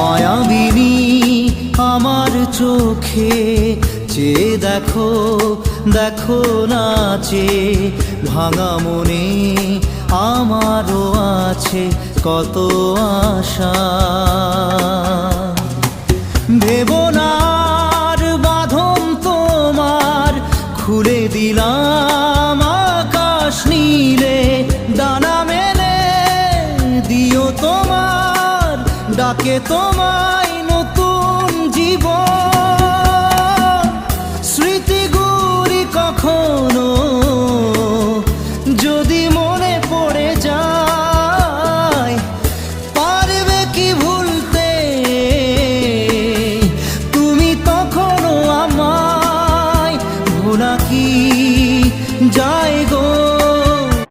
মায়াবিনী আমার চোখে চেয়ে দেখো, দেখো নাচে ভাঙা মনে আমারও আছে কত আশা। ভেবনার বাঁধন তোমার খুলে দিলাম আকাশ নীলে, ডানা মেলে দিও তোমার ডাকে তোমায় নতুন জীবন। স্মৃতিগুলি কখনো যদি